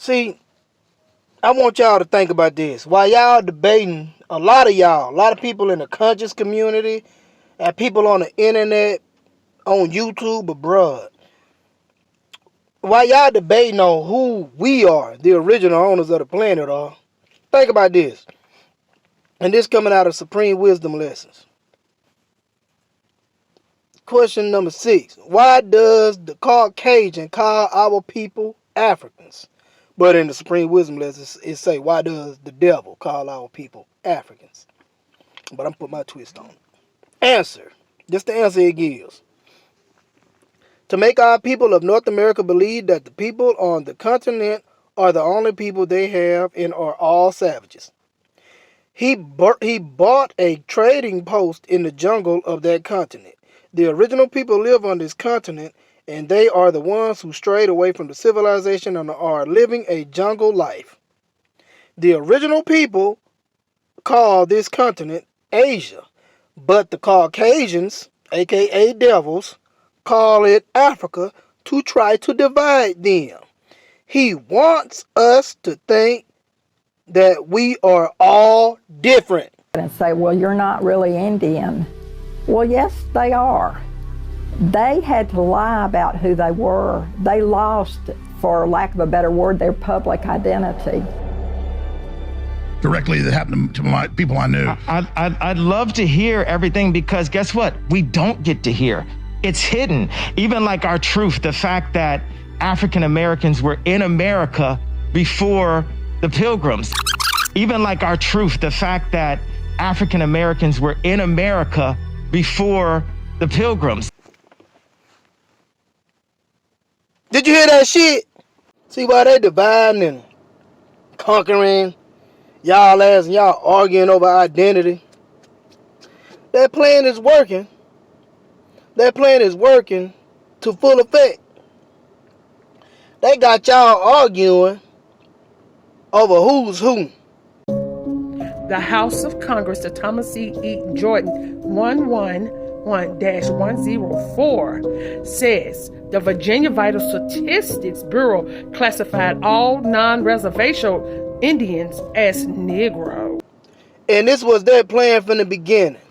See, I want y'all to think about this. While y'all debating, a lot of people in the conscious community and people on the internet, on YouTube, but bruh, while y'all debating on who we are, the original owners of the planet are, think about this. And this coming out of Supreme Wisdom Lessons. Question number 6. Why does the Caucasian call our people Africans? But in the Supreme Wisdom Lessons, it say, why does the devil call our people Africans? But I'm putting my twist on it. Answer. Just the answer it gives. To make our people of North America believe that the people on the continent are the only people they have and are all savages. He bought a trading post in the jungle of that continent. The original people live on this continent, and they are the ones who strayed away from the civilization and are living a jungle life. The original people call this continent Asia, but the Caucasians, aka devils, call it Africa to try to divide them. He wants us to think that we are all different. And say, well, you're not really Indian. Well, yes, they are. They had to lie about who they were. They lost, for lack of a better word, their public identity. Directly that happened to my people I knew. I'd love to hear everything, because guess what? We don't get to hear. It's hidden. Even like our truth, the fact that African Americans were in America before the Pilgrims. Even like our truth, the fact that African Americans were in America before the Pilgrims. Did you hear that shit? See why they dividing and conquering y'all ass and y'all arguing over identity? That plan is working. That plan is working to full effect. They got y'all arguing over who's who. The House of Congress, the Thomas E. Eaton Jordan 111-104 says the Virginia Vital Statistics Bureau classified all non-reservation Indians as Negro. And this was their plan from the beginning.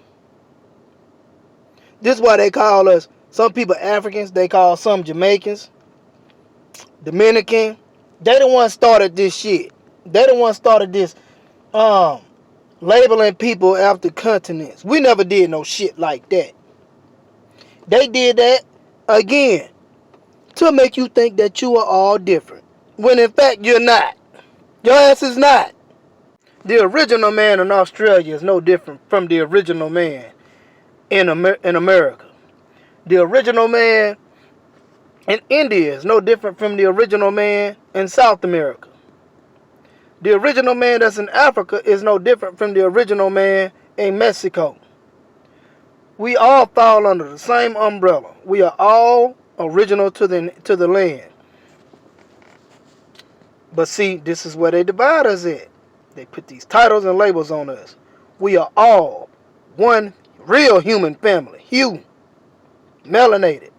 This is why they call us, some people Africans, they call some Jamaicans, Dominican. They the ones started this shit. They the ones started this labeling people after continents. We never did no shit like that. They did that, again, to make you think that you are all different. When in fact you're not. Your ass is not. The original man in Australia is no different from the original man in America. The original man in India is no different from the original man in South America. The original man that's in Africa is no different from the original man in Mexico. We all fall under the same umbrella. We are all original to the land. But see, this is where they divide us at. They put these titles and labels on us. We are all one real human family. Hue, melanated.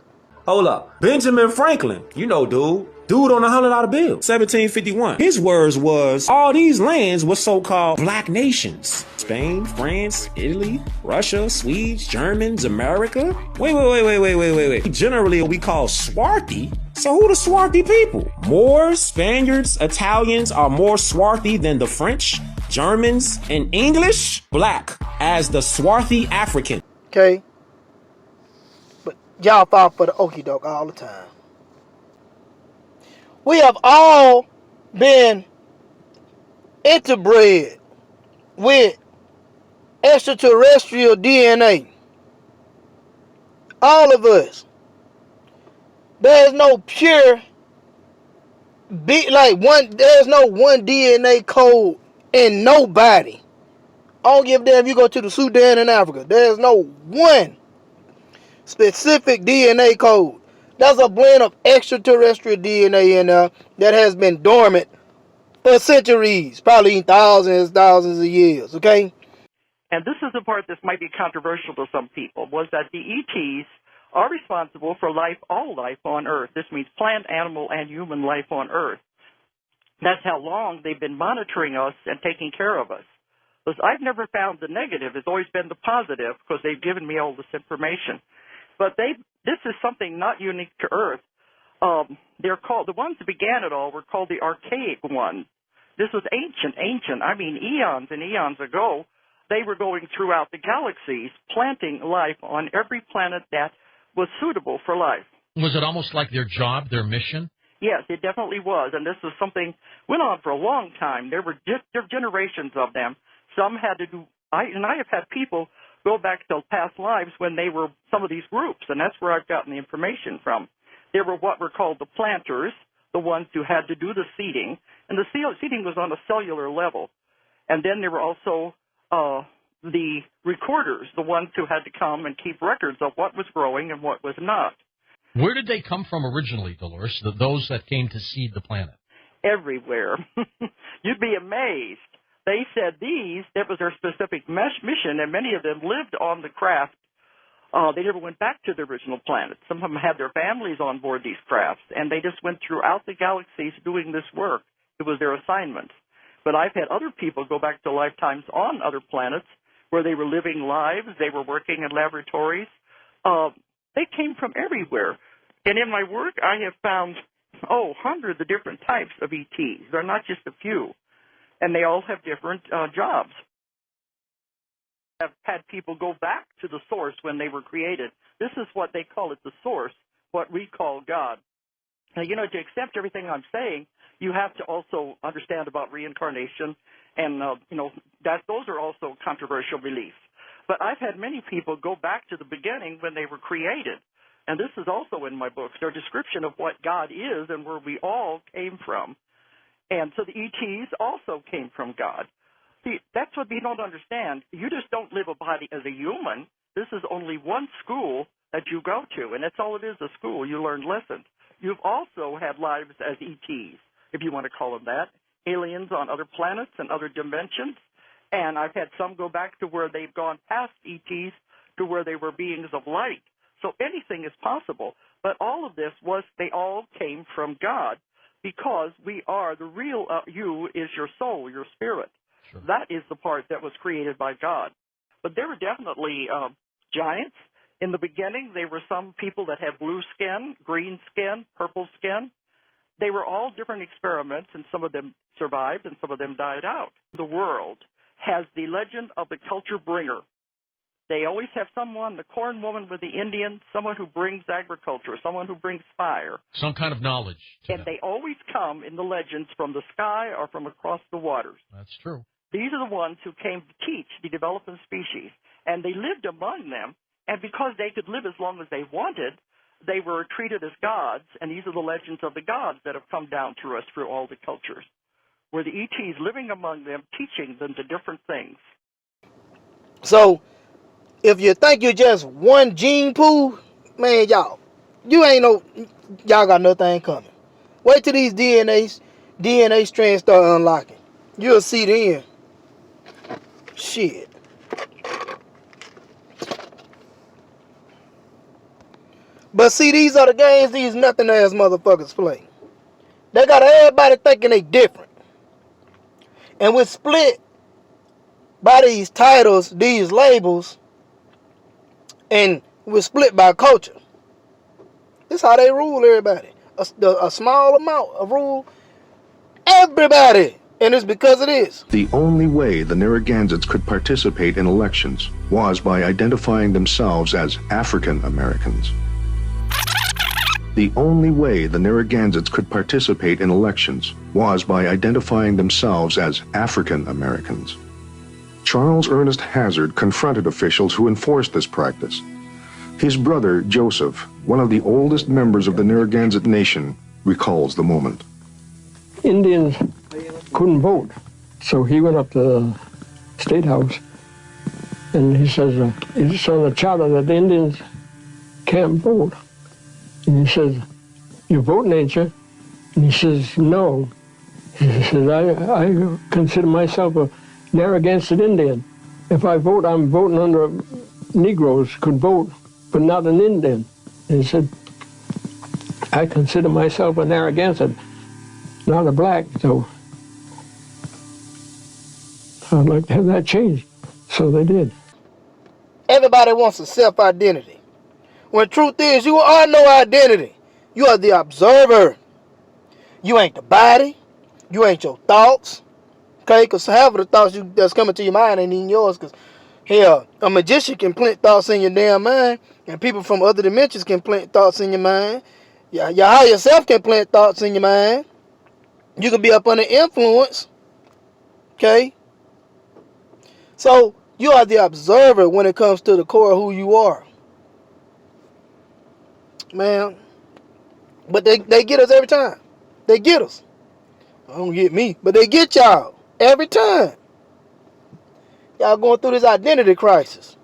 Hold up. Benjamin Franklin, you know, dude on a $100 bill, 1751. His words was, all these lands were so-called black nations. Spain, France, Italy, Russia, Swedes, Germans, America. Wait. Generally, we call swarthy. So who the swarthy people? Moors, Spaniards, Italians are more swarthy than the French, Germans, and English. Black as the swarthy African. Okay? But y'all fall for the okie doke all the time. We have all been interbred with extraterrestrial DNA. All of us. There's no pure there's no one DNA code in nobody. I don't give a damn if you go to the Sudan in Africa. There's no one specific DNA code. That's a blend of extraterrestrial DNA in there that has been dormant for centuries, probably thousands of years, okay? And this is the part that might be controversial to some people, was that the ETs are responsible for life, all life on Earth. This means plant, animal, and human life on Earth. That's how long they've been monitoring us and taking care of us. Because I've never found the negative. It's always been the positive because they've given me all this information. But this is something not unique to Earth. They're called, the ones that began it all were called the archaic ones. This was ancient, I mean eons and eons ago. They were going throughout the galaxies, planting life on every planet that was suitable for life. Was it almost like their job, their mission? Yes, it definitely was. And this was something went on for a long time. There were generations of them. Some had to do, I have had people go back to past lives when they were some of these groups, and that's where I've gotten the information from. There were what were called the planters, the ones who had to do the seeding, and the seeding was on a cellular level. And then there were also the recorders, the ones who had to come and keep records of what was growing and what was not. Where did they come from originally, Dolores, those that came to seed the planet? Everywhere. You'd be amazed. They said that was their specific mission, and many of them lived on the craft. They never went back to the original planet. Some of them had their families on board these crafts, and they just went throughout the galaxies doing this work. It was their assignment. But I've had other people go back to lifetimes on other planets where they were living lives. They were working in laboratories. They came from everywhere. And in my work, I have found, hundreds of different types of ETs. They're not just a few. And they all have different jobs. I've had people go back to the source when they were created. This is what they call it, the source, what we call God. Now, to accept everything I'm saying, you have to also understand about reincarnation, and, those are also controversial beliefs. But I've had many people go back to the beginning when they were created, and this is also in my books, their description of what God is and where we all came from. And so the ETs also came from God. See, that's what we don't understand. You just don't live a body as a human. This is only one school that you go to, and that's all it is, a school. You learn lessons. You've also had lives as ETs, if you want to call them that, aliens on other planets and other dimensions. And I've had some go back to where they've gone past ETs to where they were beings of light. So anything is possible. But all of this they all came from God, because we are, the real you is your soul, your spirit. Sure. That is the part that was created by God. But there were definitely giants. In the beginning, there were some people that had blue skin, green skin, purple skin. They were all different experiments, and some of them survived and some of them died out. The world has the legend of the culture bringer. They always have someone, the corn woman with the Indians, someone who brings agriculture, someone who brings fire. Some kind of knowledge. And they always come in the legends from the sky or from across the waters. That's true. These are the ones who came to teach the developing species. And they lived among them, and because they could live as long as they wanted, they were treated as gods, and these are the legends of the gods that have come down through us through all the cultures, where the ETs living among them, teaching them the different things. So, if you think you're just one gene pool, man, y'all got nothing coming. Wait till these DNA strands start unlocking. You'll see then. Shit. But see, these are the games these nothing ass motherfuckers play. They got everybody thinking they different. And we're split by these titles, these labels, and we're split by culture. This is how they rule everybody. A small amount of rule everybody. And it's because of this. The only way the Narragansetts could participate in elections was by identifying themselves as African Americans. The only way the Narragansetts could participate in elections was by identifying themselves as African Americans. Charles Ernest Hazard confronted officials who enforced this practice. His brother, Joseph, one of the oldest members of the Narragansett Nation, recalls the moment. Indians couldn't vote, so he went up to the State House, and he says, it's on the charter that the Indians can't vote. And he says, you're voting, ain't you? And he says, no. He says, I consider myself a Narragansett Indian. If I vote, I'm voting under Negroes could vote, but not an Indian. And he said, I consider myself a Narragansett. not a black, so I'd like to have that changed. So they did. Everybody wants a self-identity. When truth is, you are no identity. You are the observer. You ain't the body. You ain't your thoughts. Okay? Because half of the thoughts that's coming to your mind ain't even yours. Because, hell, a magician can plant thoughts in your damn mind. And people from other dimensions can plant thoughts in your mind. Your higher self can plant thoughts in your mind. You can be up under influence. Okay? So, you are the observer when it comes to the core of who you are. Man. But they get us every time. They get us. I don't get me. But they get y'all. Every time. Y'all going through this identity crisis.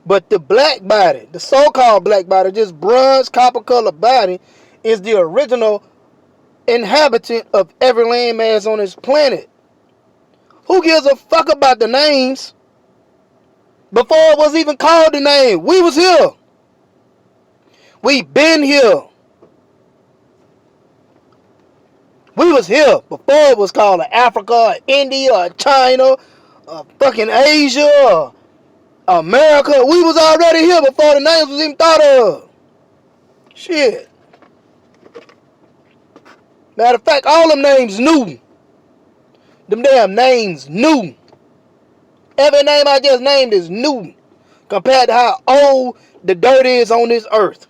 But the black body, the so-called black body, this bronze, copper-colored body, is the original inhabitant of every landmass on this planet. Who gives a fuck about the names? Before it was even called the name, we was here. We been here. We was here before it was called Africa, or India, or China, or fucking Asia, or America. We was already here before the names was even thought of. Shit. Matter of fact, all them names new. Them damn names new. Every name I just named is new compared to how old the dirt is on this earth.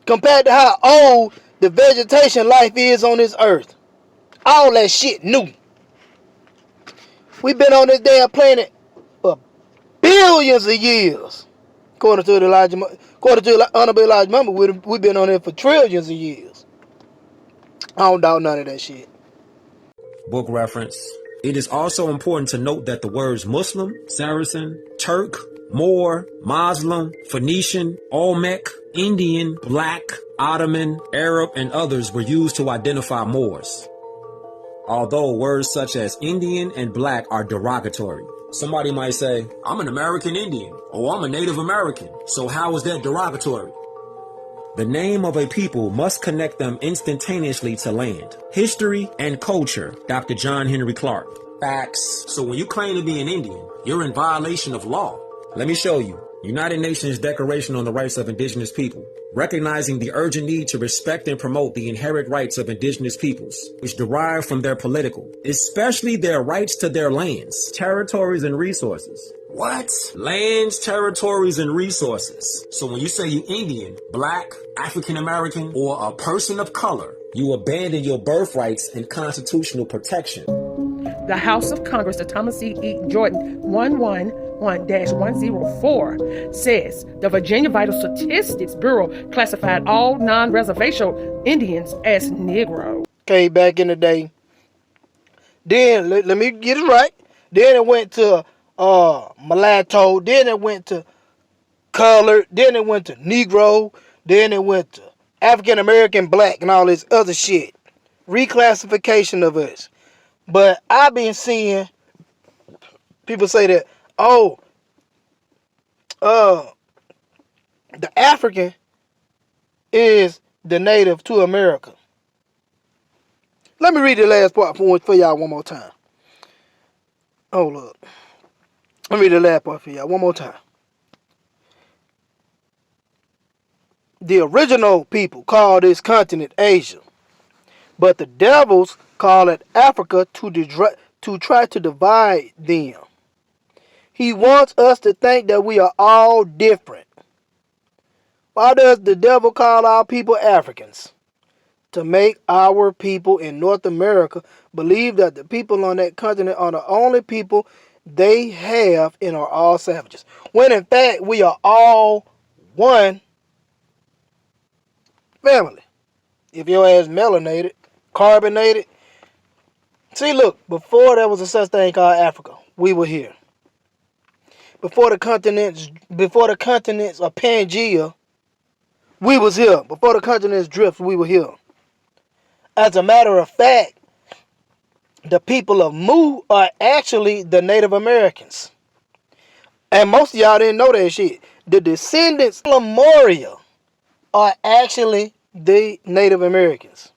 Compared to how old the vegetation life is on this earth. All that shit new. We've been on this damn planet for billions of years. According to the Honorable Elijah Muhammad, we've been on it for trillions of years. I don't doubt none of that shit. Book reference. It is also important to note that the words Muslim, Saracen, Turk, Moor, Muslim, Phoenician, Olmec, Indian, Black, Ottoman, Arab, and others were used to identify Moors. Although words such as Indian and Black are derogatory. Somebody might say, I'm an American Indian, or I'm a Native American, so how is that derogatory? The name of a people must connect them instantaneously to land, history, and culture. Dr. John Henry Clark. Facts. So when you claim to be an Indian, you're in violation of law. Let me show you. United Nations Declaration on the Rights of Indigenous People, recognizing the urgent need to respect and promote the inherent rights of indigenous peoples, which derive from their political, especially their rights to their lands, territories, and resources. What? Lands, territories, and resources. So when you say you Indian, Black, African American, or a person of color, you abandon your birthrights and constitutional protection. The House of Congress, the Thomas E. Jordan 111-104 says the Virginia Vital Statistics Bureau classified all non-reservational Indians as Negro. Okay, back in the day. Then, let me get it right. Then it went to mulatto. Then it went to colored. Then it went to Negro. Then it went to African American, Black, and all this other shit. Reclassification of us. But I've been seeing people say that, the African is the native to America. Let me read the last part for y'all one more time. Hold up. Let me read the last part for y'all one more time. The original people call this continent Asia, but the devils call it Africa to try to divide them. He wants us to think that we are all different. Why does the devil call our people Africans? To make our people in North America believe that the people on that continent are the only people they have and are all savages. When in fact we are all one family. If your ass melanated, carbonated. See, look, before there was a such thing called Africa, we were here. Before the continents of Pangea, we was here. Before the continents drift, we were here. As a matter of fact, the people of Mu are actually the Native Americans. And most of y'all didn't know that shit. The descendants of Lemuria are actually the Native Americans.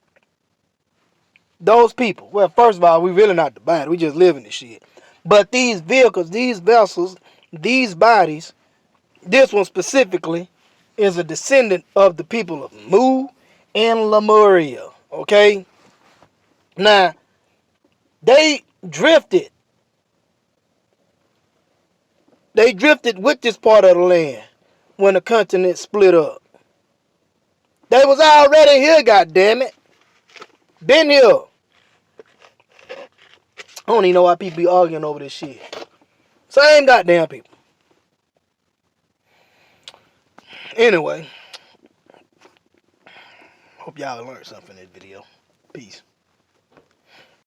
Those people, well, first of all, we really not the body. We just live in this shit. But these vehicles, these vessels, these bodies, this one specifically is a descendant of the people of Mu and Lemuria. Okay? Now, they drifted. They drifted with this part of the land when the continent split up. They was already here, goddammit. Been here. I don't even know why people be arguing over this shit. Same goddamn people. Anyway. Hope y'all learned something in this video. Peace.